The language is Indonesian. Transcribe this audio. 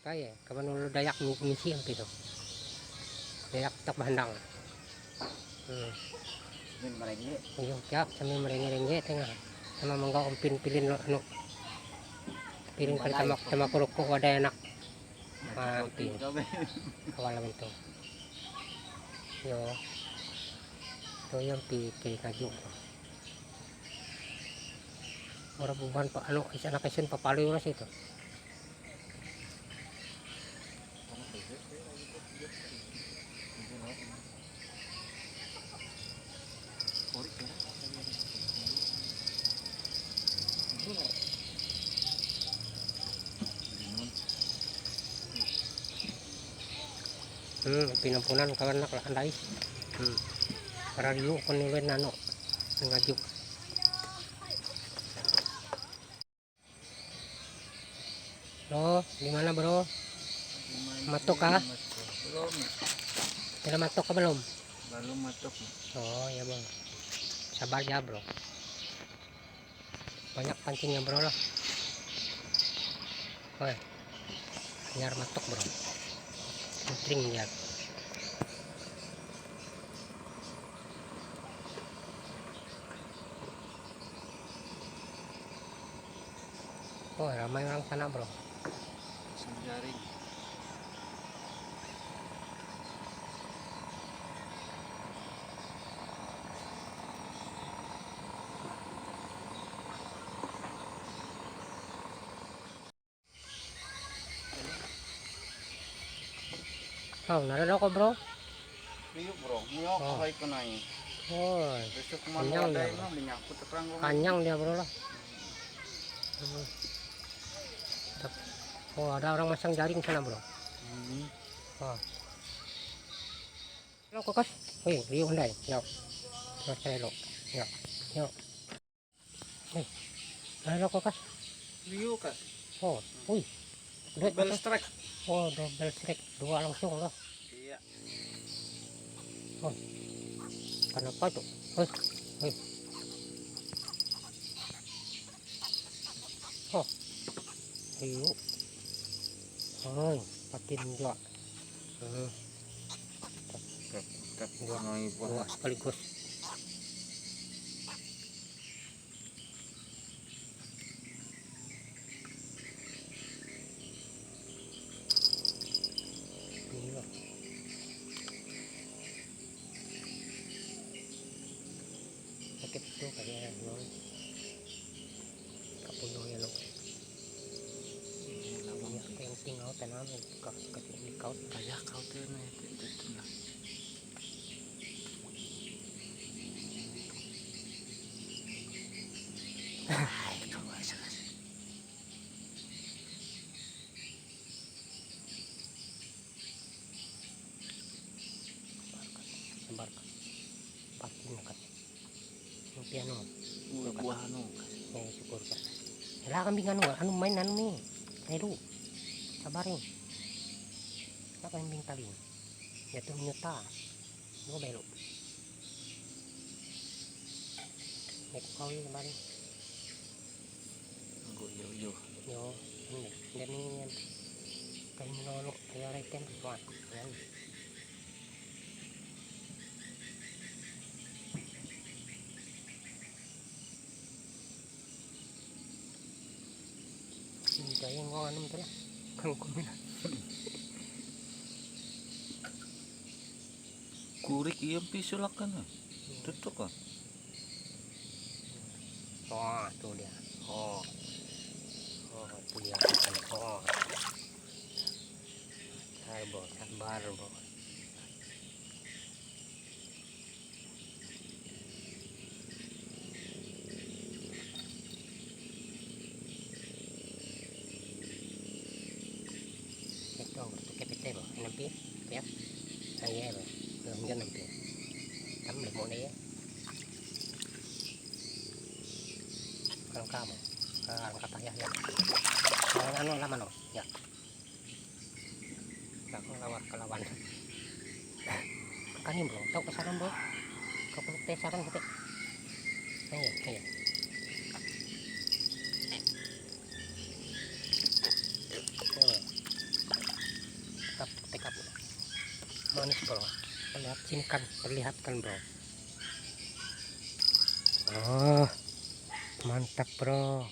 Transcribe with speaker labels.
Speaker 1: Kaya kapan ulo dayak misi ang pito. Dayak tak bahandang.
Speaker 2: Min marengi.
Speaker 1: Yung tiap sambil merengi-rengi tengah. Sama mangga umpin pilin lo anu. Pilin kali tama kuruk ko wadah enak. Mampin. Kawala man to. Yo. To yung kay kajuk. Ora buban pa ano isa na kasin papalo oras ito. Pinampunan kawan nak andai. Para riu kon nilen nano ngajuk. Bro, di mana bro? Matok kah?
Speaker 2: Belum.
Speaker 1: Tidak matok kah belum?
Speaker 2: Belum matok.
Speaker 1: Oh ya bang. Sabar ya bro. Banyak pancingnya bro lah. Woi, biar matok bro. Kering ya. Oh ramai orang sana bro.
Speaker 2: Jaring.
Speaker 1: Oh, nara ko bro.
Speaker 2: Riu bro, muyok kay ko na eh.
Speaker 1: Oh,
Speaker 2: Besok kemana ada yang menyangkut terang
Speaker 1: kanyang dia bro lah. Oh, ada orang masang jaring sana bro. Oh. Lo kokos. Wih, riu undai. Yuk. Selesai lo. Yuk. Yuk. Hei. Lo kokos.
Speaker 2: Riu kan?
Speaker 1: Oh, wih.
Speaker 2: Double strike.
Speaker 1: Oh, double strike. Dua langsung loh.
Speaker 2: Iya.
Speaker 1: Oh. Kenapa itu? Wih. Oh. Riu. Oh, patin dua. Dua sekaligus. Iya. Sakit tuh kayak lo. Kapuno ya lo. Yang tinggal tanam di kau
Speaker 2: Kaya kau tuh nih itu lah.
Speaker 1: sebarkan patin kan piano
Speaker 2: Buah anu.
Speaker 1: syukur kan lah kambing anu main anu nih lu sabarin lah kambing tali jatuh nyuta lu belok nek kau ini kemarin
Speaker 2: Yo.
Speaker 1: yo ini dan ini kayak menolok kayak reken semua ya. Kaya yang gua anu lah kang kumina
Speaker 2: Kurik iya piso lah kan. Tutup kan.
Speaker 1: oh tuh dia oh itu dia kan oh sabar bro itu KPT bro NMP PF hay bro hướng dẫn NMP tắm được món đấy kalau kamu kata ya anu lama no ya aku lawan kan bro tau kesaran bro kau perlu tes saran gitu ayo teka bro, manis bro, perlihatkan bro. Oh, mantap bro.